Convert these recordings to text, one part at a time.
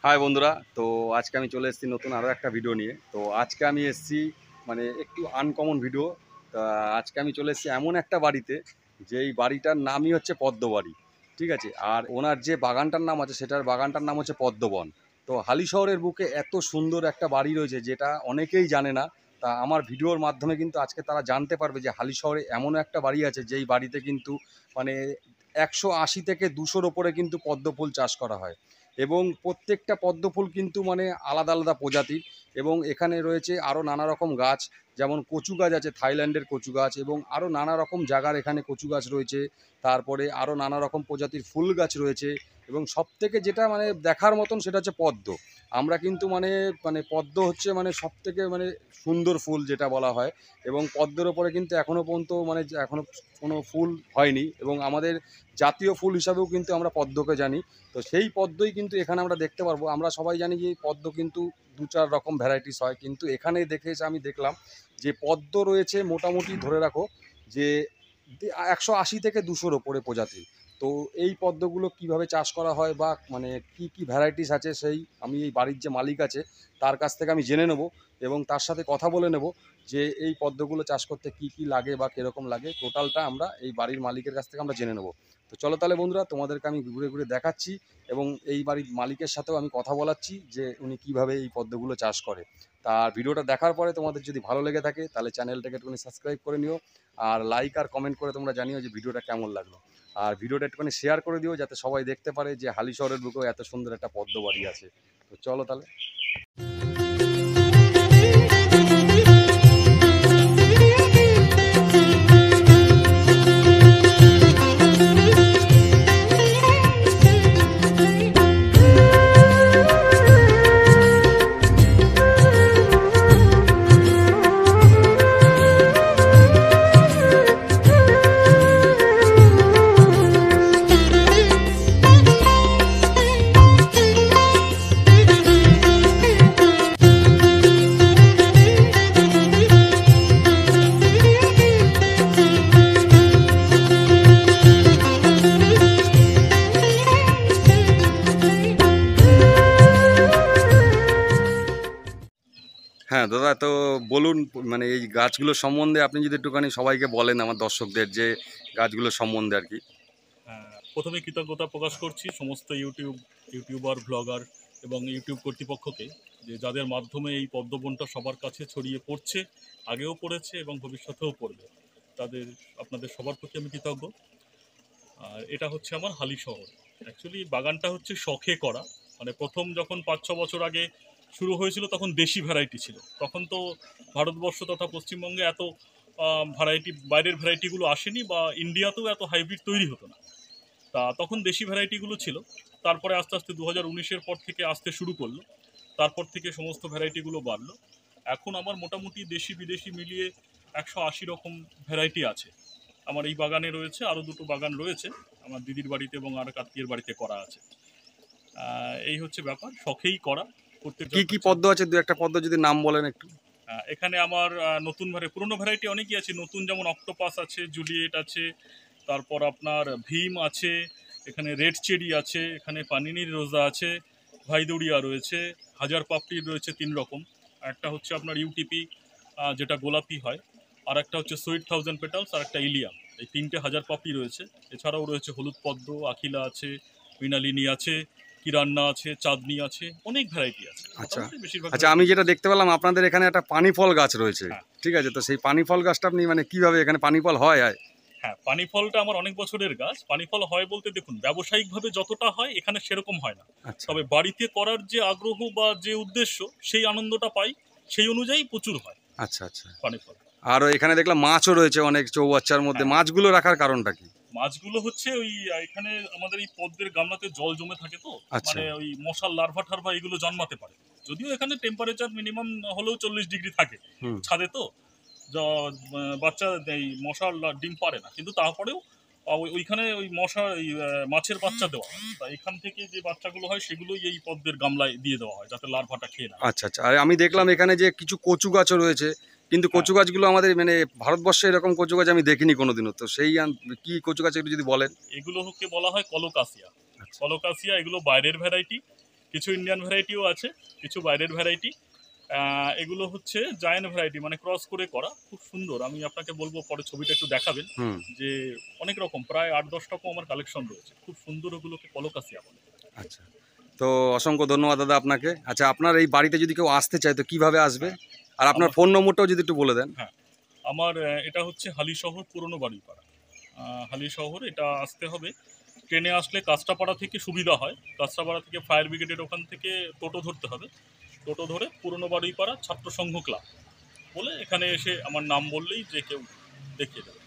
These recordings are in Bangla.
হাই বন্ধুরা, তো আজকে আমি চলে এসেছি নতুন আরও একটা ভিডিও নিয়ে। তো আজকে আমি এসেছি মানে একটু আনকমন ভিডিও। তা আজকে আমি চলে এসেছি এমন একটা বাড়িতে, যেই বাড়িটার নামই হচ্ছে পদ্মবাড়ি। ঠিক আছে, আর ওনার যে বাগানটার নাম আছে সেটার বাগানটার নাম হচ্ছে পদ্মবন। তো হালি শহরের বুকে এত সুন্দর একটা বাড়ি রয়েছে যেটা অনেকেই জানে না। তা আমার ভিডিওর মাধ্যমে কিন্তু আজকে তারা জানতে পারবে যে হালি শহরে এমন একটা বাড়ি আছে যেই বাড়িতে কিন্তু মানে 180 থেকে 200-র ওপরে কিন্তু পদ্ম ফুল চাষ করা হয়। এবং প্রত্যেকটা পদ্ম ফুল কিন্তু মানে আলাদা আলাদা প্রজাতির। এবং এখানে রয়েছে আরও নানা রকম গাছ, যেমন কচু গাছ আছে, থাইল্যান্ডের কচু গাছ, এবং আরও নানা রকম জায়গার এখানে কচু গাছ রয়েছে। তারপরে আরও নানা রকম প্রজাতির ফুল গাছ রয়েছে। এবং সবথেকে যেটা মানে দেখার মতন সেটা হচ্ছে পদ্ম। আমরা কিন্তু মানে মানে পদ্ম হচ্ছে মানে সবথেকে মানে সুন্দর ফুল যেটা বলা হয়। এবং পদ্মের ওপরে কিন্তু এখনও পর্যন্ত মানে এখনও কোনো ফুল হয়নি, এবং আমাদের জাতীয় ফুল হিসাবেও কিন্তু আমরা পদ্মকে জানি। তো সেই পদ্মই কিন্তু এখানে আমরা দেখতে পারবো। আমরা সবাই জানি যে পদ্ম কিন্তু 2-4 রকম ভ্যারাইটিস হয়, কিন্তু এখানে দেখে এসে আমি দেখলাম যে পদ্ম রয়েছে মোটামুটি ধরে রাখো যে 180 থেকে 200-র ওপরে প্রজাতি। তো এই পদ্মগুলো কিভাবে চাষ করা হয় বা মানে কি কি ভ্যারাইটিস আছে, সেই আমি এই বাড়ির যে মালিক আছে তার কাছ থেকে আমি জেনে নেব, এবং তার সাথে কথা বলে নেব যে এই পদ্মগুলো চাষ করতে কি কি লাগে বা কীরকম লাগে, টোটালটা আমরা এই বাড়ির মালিকের কাছ থেকে আমরা জেনে নেব। তো চলো তাহলে বন্ধুরা, তোমাদেরকে আমি ঘুরে ঘুরে দেখাচ্ছি, এবং এই বাড়ির মালিকের সাথেও আমি কথা বলাচ্ছি যে উনি কিভাবে এই পদ্মগুলো চাষ করে। তার ভিডিওটা দেখার পরে তোমাদের যদি ভালো লেগে থাকে তাহলে চ্যানেলটাকে একটুখানি সাবস্ক্রাইব করে নিও, আর লাইক আর কমেন্ট করে তোমরা জানিও যে ভিডিওটা কেমন লাগলো। আর ভিডিওটা একটুখানি শেয়ার করে দিও যাতে সবাই দেখতে পারে যে হালি শহরের বুকেও এত সুন্দর একটা পদ্ম বাড়ি আছে। তো চলো তাহলে। হ্যাঁ দাদা, তো বলুন মানে এই গাছগুলো সম্বন্ধে আপনি যদি একটুখানি সবাইকে বলেন, আমার দর্শকদের, যে গাছগুলো সম্বন্ধে আর কি। প্রথমে কৃতজ্ঞতা প্রকাশ করছি সমস্ত ইউটিউবার, ব্লগার এবং ইউটিউব কর্তৃপক্ষকে, যে যাদের মাধ্যমে এই পদ্মবনটা সবার কাছে ছড়িয়ে পড়ছে, আগেও পড়েছে এবং ভবিষ্যতেও পড়বে। আপনাদের সবার প্রতি আমি কৃতজ্ঞ। আর এটা হচ্ছে আমার হালি শহর। অ্যাকচুয়ালি বাগানটা হচ্ছে শখে করা। মানে প্রথম যখন 5-6 বছর আগে শুরু হয়েছিল তখন দেশি ভ্যারাইটি ছিল। তখন তো ভারতবর্ষ তথা পশ্চিমবঙ্গে এত ভ্যারাইটি, বাইরের ভ্যারাইটিগুলো আসেনি, বা ইন্ডিয়াতেও এত হাইব্রিড তৈরি হতো না। তা তখন দেশি ভ্যারাইটিগুলো ছিল। তারপরে আস্তে আস্তে 2019-এর পর থেকে আসতে শুরু করলো। তারপর থেকে সমস্ত ভ্যারাইটিগুলো বাড়লো। এখন আমার মোটামুটি দেশি বিদেশি মিলিয়ে 180 রকম ভ্যারাইটি আছে। আমার এই বাগানে রয়েছে, আরও 2টো বাগান রয়েছে আমার দিদির বাড়িতে এবং আর আত্মীয়ের বাড়িতে করা আছে। এই হচ্ছে ব্যাপার, শখেই করা। কি কি পদ্ম আছে, দু একটা পদ্ম যদি নাম বলেন একটু। এখানে আমার নতুন পুরনো ভ্যারাইটি অনেকই আছে। নতুন যেমন অক্টোপাস আছে, জুলিয়েট আছে, তারপর আপনার ভীম আছে, এখানে রেড চেরি আছে, এখানে পানিনির রোজা আছে, ভাইদুড়িয়া রয়েছে, হাজার পাপড়ি রয়েছে 3 রকম। একটা হচ্ছে আপনার ইউটিপি, যেটা গোলাপি হয়, আর একটা হচ্ছে সুইট 1000 পেটালস, আর একটা ইলিয়াম। এই 3টে হাজার পাপড়ি রয়েছে। এছাড়াও রয়েছে হলুদ পদ্ম, আখিলা আছে, মৃণালিনী আছে, কিরান্না আছে, চাঁদনি আছে, অনেক ভ্যারাইটি আছে। আচ্ছা বেশিরভাগ আচ্ছা, আমি যেটা দেখতে পেলাম আপনাদের এখানে একটা পানি ফল গাছ রয়েছে। হ্যাঁ। ঠিক আছে, তো সেই পানি ফল গাছটা আপনি মানে কিভাবে এখানে পানি ফল হয়? হ্যাঁ, পানি ফলটা আমার অনেক বছরের গাছ। পানি ফল হয় বলতে দেখুন, ব্যবসায়িকভাবে যতটা হয় এখানে সেরকম হয় না। আচ্ছা তবে বাড়িতে করার যে আগ্রহ বা যে উদ্দেশ্য, সেই আনন্দটা পাই, সেই অনুযায়ী প্রচুর হয় আচ্ছা আচ্ছা। পানি ফল। আর এখানে দেখলাম মাছও রয়েছে অনেক চৌবাচ্চার মধ্যে। হ্যাঁ। মাছগুলো রাখার কারণটা কি? মাছগুলো হচ্ছে ওই এখানে আমাদের এই পদ্মের গামলাতে জল জমে থাকে তো, আচ্ছা। মানে ওই মশার লার্ভা টার্ভা এগুলো জন্মাতে পারে। যদিও এখানে টেম্পারেচার মিনিমাম হলেও 40 ডিগ্রি থাকে ছাদে, তো বাচ্চা এই মশার ডিম পারে না, কিন্তু তারপরেও ওইখানে ওই মশা মাছের বাচ্চা দেওয়া হয়। তা এখান থেকে যে বাচ্চাগুলো হয় সেগুলোই এই পদ্মের গামলায় দিয়ে দেওয়া হয় যাতে লার্ভাটা খেয়ে নেয়। আচ্ছা আচ্ছা। আর আমি দেখলাম এখানে যে কিছু কচু গাছও রয়েছে, কিন্তু কচু গাছগুলো আমাদের মানে ভারতবর্ষে এরকম কচু গাছ আমি দেখিনি কোনোদিনও। তো সেই কি কচু গাছ একটু যদি বলেন। এগুলোকে বলা হয় কলোকাসিয়া। কলোকাসিয়া এগুলো বাইরের ভ্যারাইটি। কিছু ইন্ডিয়ান ভ্যারাইটিও আছে, কিছু বাইরের ভ্যারাইটি। এগুলো হচ্ছে জায়ান্ট ভ্যারাইটি, মানে ক্রস করে করা, খুব সুন্দর। আমি আপনাকে বলবো পরে ছবিটা একটু দেখাবেন, হুম। যে অনেক রকম প্রায় 8-10 রকম আমার কালেকশন রয়েছে, খুব সুন্দর। ওগুলোকে কলোকাসিয়া বলে। আচ্ছা, তো অসংখ্য ধন্যবাদ দাদা আপনাকে। আচ্ছা, আপনার এই বাড়িতে যদি কেউ আসতে চায় তো কিভাবে আসবে? আর আপনার আমার ফোন নম্বরটাও যদি একটু বলে দেন। হ্যাঁ, আমার এটা হচ্ছে হালিশহর পুরনো বাড়িপাড়া। হালিশহর এটা আসতে হবে, ট্রেনে আসলে কাঁচরাপাড়া থেকে সুবিধা হয়। কাঁচরাপাড়া থেকে ফায়ার ব্রিগেডের ওখান থেকে টোটো ধরতে হবে। টোটো ধরে পুরনো বাড়িপাড়া ছাত্র সংঘ ক্লাব বলে এখানে এসে আমার নাম বললেই যে কেউ দেখিয়ে দেবে।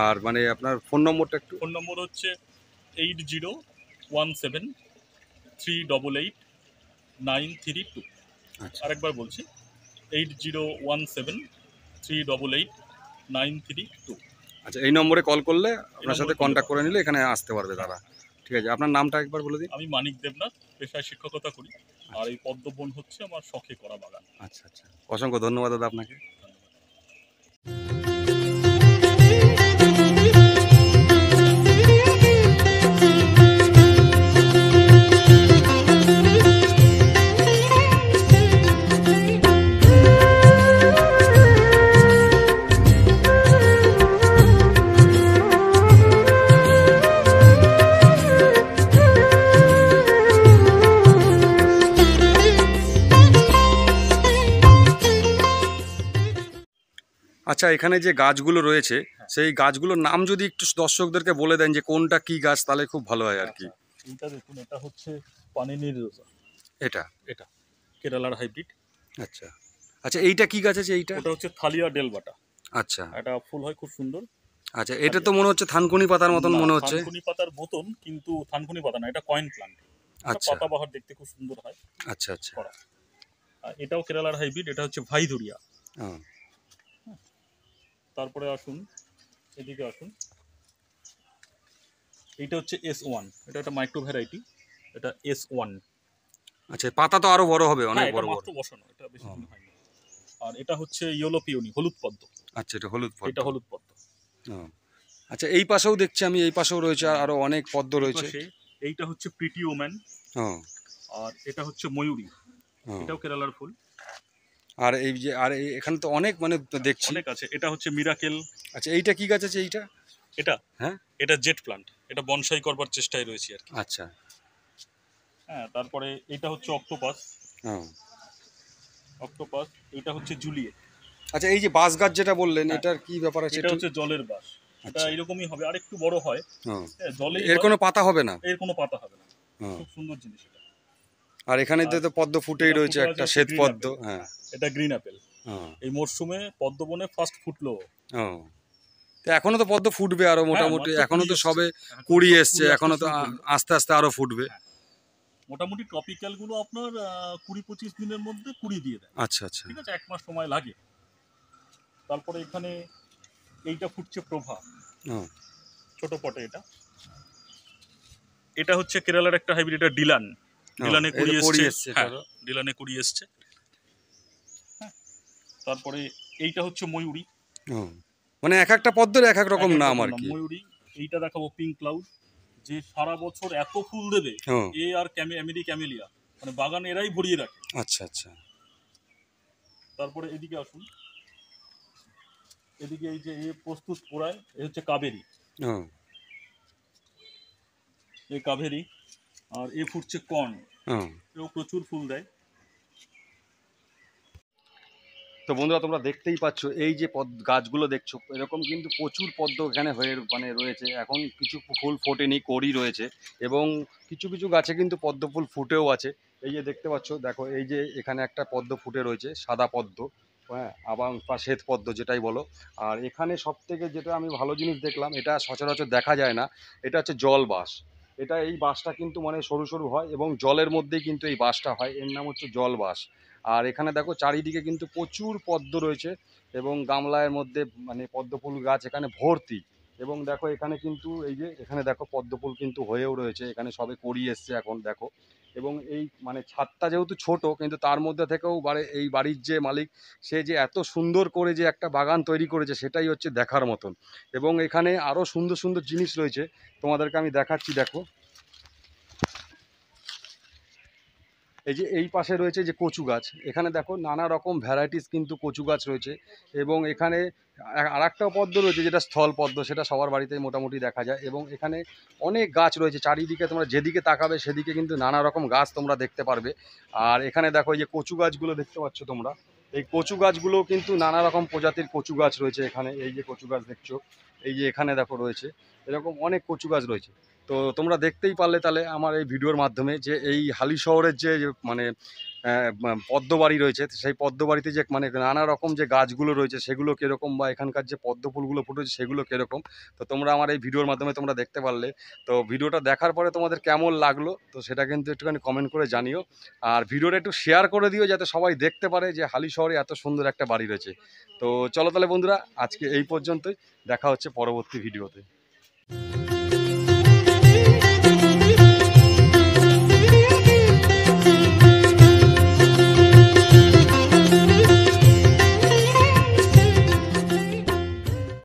আর মানে আপনার ফোন নম্বরটা একটু। ফোন নম্বর হচ্ছে 8017388932। আচ্ছা, আরেকবার বলছি, 8017388932। আচ্ছা, এই নম্বরে কল করলে আপনার সাথে নম্বরে কন্ট্যাক্ট করে যোগাযোগ। নিলে এখানে আসতে পারবে তারা। ঠিক আছে, আপনার নামটা একবার বলে দিন। আমি মানিক দেবনাথ, পেশায় শিক্ষকতা করি। আর এই পদ্মবন হচ্ছে আমার শখে করা বাগান। আচ্ছা, আচ্ছা, অসংখ্য ধন্যবাদ দাদা আপনাকে। ধন্যবাদ। আচ্ছা, এখানে যে গাছগুলো রয়েছে সেই গাছগুলোর নাম যদি একটু দর্শকদেরকে বলে দেন যে কোনটা কি গাছ, তাহলে খুব ভালো হয় আর কি। আচ্ছা, এইটা দেখুন, এটা হচ্ছে পানিনির রোজা। এটা এটা কেরালার হাইব্রিড। আচ্ছা, আচ্ছা, এইটা কি গাছ আছে এইটা? ওটা হচ্ছে থালিয়া ডেলবাটা। আচ্ছা, এটা ফুল হয় খুব সুন্দর। আচ্ছা, এটা তো মনে হচ্ছে থানকুনি পাতার মতন না, মনে হচ্ছে। থানকুনি পাতার মতন, কিন্তু থানকুনি পাতা না, এটা কয়েন প্লান্ট। আচ্ছা, পাতাবাহার দেখতে খুব সুন্দর হয় আচ্ছা, আচ্ছা, করা। এটাও কেরালার হাইব্রিড, এটা হচ্ছে ভাইদুরিয়া। ও, তারপরে আসুন, এদিকে আসুন, এইটা হচ্ছে S1। এটা একটা মাইক্রো ভ্যারাইটি, এটা S1। আচ্ছা, পাতা তো আরো বড় হবে, অনেক হ্যাঁ, এটা বড় বড়। মাত্র বসানো, এটা বেশি দিন হয়নি। আর এটা হচ্ছে ইয়েলো পিওনি, হলুদ পদ্ম। আচ্ছা, এটা হলুদ এটা পদ্ম। হলুদ পদ্ম। ও, আচ্ছা, এই পাশেও দেখছি আমি, এই পাশেও রয়েছে আরো অনেক পদ্ম এই রয়েছে। পাশে এইটা হচ্ছে প্রিটি ওম্যান। ও, আর এটা হচ্ছে ময়ূরী। ও, এটাও কেরালার ফুল। আর এই যে এখানে তো অনেক মানে দেখছি। অনেক আছে। এটা হচ্ছে মিরাকেল। আচ্ছা, এইটা কি গাছ আছে এইটা? এটা হ্যাঁ, এটা জেট প্লান্ট। এটা বনসাই করবার চেষ্টায় রয়েছে আর কি। আচ্ছা, হ্যাঁ, তারপরে এটা হচ্ছে অক্টোপাস। ও, অক্টোপাস। এটা হচ্ছে জুলিয়েট। আচ্ছা, এই যে বাঁশ গাছ যেটা বললেন, হ্যাঁ, এটার কি ব্যাপার আছে এটা একটু? হচ্ছে জলের বাস। এটা আচ্ছা, এরকমই হবে, আর একটু বড় হয়। ও, হ্যাঁ, জলেই এর হয়। কোনো পাতা হবে না? এর কোনো পাতা হবে না। ও, খুব সুন্দর জিনিস এটা। আর এখানে আর তো পদ্ম ফুটেই এটা রয়েছে, ফুটে একটা আছে শ্বেত green পদ্ম। apple। হ্যাঁ, এটা গ্রিন অ্যাপেল। ও, এই মরশুমে পদ্মবনে ফার্স্ট ফুটলো। ও, তো এখনো তো পদ্ম ফুটবে আরো হ্যাঁ, মোটামুটি, মাত্র এখনো কুড়ি তো এসছে। সবে এখন কুড়ি সব এসছে, কুড়ি আসতে এখনো তো শুরু করলো। আস্তে আস্তে আরো ফুটবে। হ্যাঁ, মোটামুটি ট্রপিক্যাল গুলো আপনার 20-25 দিনের মধ্যে কুড়ি দিয়ে দেয়। আচ্ছা, আচ্ছা, ঠিক আছে, 1 মাস সময় লাগে। তারপরে এখানে এইটা ফুটছে প্রভা, ও, ছোট পটে। এটা এটা হচ্ছে কেরালার একটা হাইব্রিড, এটা ডিলান। ডিলানে এই যে কুড়ি কুড়ি এসছে। এসছে হ্যাঁ, এটারও। ডিলানে কুড়ি এসছে। হ্যাঁ, তারপরে এইটা হচ্ছে ময়ূরী। ও, মানে এক একটা পদ্মের এক এক রকম এক এক নাম রকম আর নাম। কি। ময়ূরী। এইটা দেখাবো পিঙ্ক ক্লাউড, যে সারা বছর এত ফুল দেবে। ও, এ আর ক্যামেলিয়া, মানে বাগান এরাই ভরিয়ে রাখে। আচ্ছা, আচ্ছা, তারপরে এদিকে আসুন, এদিকে এই যে প্রস্তুত পোড়ায়, এ হচ্ছে কাবেরী। ও, এ কাবেরী। আর এ ফুটছে কর্ন। ও। এও প্রচুর ফুল দেয়। তো বন্ধুরা, তোমরা দেখতেই পাচ্ছ এই যে গাছগুলো দেখছো, এরকম কিন্তু প্রচুর পদ্ম এখানে হয়ে মানে রয়েছে। এখন কিছু ফুল ফোটেনি, কড়ি রয়েছে, এবং কিছু কিছু গাছে কিন্তু পদ্ম ফুল ফুটেও আছে। এই যে দেখতে পাচ্ছ, দেখো এই যে এখানে একটা পদ্ম ফুটে রয়েছে, সাদা পদ্ম। হ্যাঁ, আবার বা শ্বেত পদ্ম যেটাই বলো। আর এখানে সব থেকে যেটা আমি ভালো জিনিস দেখলাম, এটা সচরাচর দেখা যায় না, এটা হচ্ছে জল বাঁশ। এটা এই বাঁশটা কিন্তু মানে সরু সরু হয় এবং জলের মধ্যেই কিন্তু এই বাঁশটা হয়, এর নাম হচ্ছে জল বাঁশ। আর এখানে দেখো চারিদিকে কিন্তু প্রচুর পদ্ম রয়েছে, এবং গামলার মধ্যে মানে পদ্ম ফুল গাছ এখানে ভর্তি। এবং দেখো এখানে কিন্তু এই যে এখানে দেখো পদ্ম ফুল কিন্তু হয়েও রয়েছে, এখানে সবে কড়ি এসছে এখন দেখো। এবং এই মানে ছাদটা যেহেতু ছোট, কিন্তু তার মধ্যে থেকেও এই বাড়ির যে মালিক, সে যে এত সুন্দর করে যে একটা বাগান তৈরি করেছে, সেটাই হচ্ছে দেখার মতন। এবং এখানে আরও সুন্দর সুন্দর জিনিস রয়েছে, তোমাদেরকে আমি দেখাচ্ছি। দেখো এই যে এই পাশে রয়েছে যে কচু গাছ, এখানে দেখো নানা রকম ভ্যারাইটিস কিন্তু কচু গাছ রয়েছে। এবং এখানে আর একটা পদ্ম রয়েছে যেটা স্থল পদ্ম, সেটা সবার বাড়িতেই মোটামুটি দেখা যায়। এবং এখানে অনেক গাছ রয়েছে চারিদিকে, তোমরা যেদিকে তাকাবে সেদিকে কিন্তু নানা রকম গাছ তোমরা দেখতে পারবে। আর এখানে দেখো এই যে কচু গাছগুলো দেখতে পাচ্ছ তোমরা, এই কচু গাছগুলো কিন্তু নানা রকম প্রজাতির কচু গাছ রয়েছে এখানে। এই যে কচু গাছ দেখছো, এই যে এখানে দেখো রয়েছে, এরকম অনেক কচু গাছ রয়েছে। তো তোমরা দেখতেই পারলে তাহলে আমার এই ভিডিওর মাধ্যমে যে এই হালি শহরের যে মানে পদ্মবাড়ি রয়েছে, সেই পদ্মবাড়িতে যে মানে নানা রকম যে গাছগুলো রয়েছে সেগুলো কীরকম, বা এখানকার যে পদ্ম ফুলগুলো ফুটেছে সেগুলো কীরকম। তো তোমরা আমার এই ভিডিওর মাধ্যমে তোমরা দেখতে পারলে। তো ভিডিওটা দেখার পরে তোমাদের কেমন লাগলো তো সেটা কিন্তু একটুখানি কমেন্ট করে জানিও। আর ভিডিওটা একটু শেয়ার করে দিও যাতে সবাই দেখতে পারে যে হালি শহরে এত সুন্দর একটা বাড়ি রয়েছে। তো চলো তাহলে বন্ধুরা, আজকে এই পর্যন্তই, দেখা হচ্ছে পরবর্তী ভিডিওতে।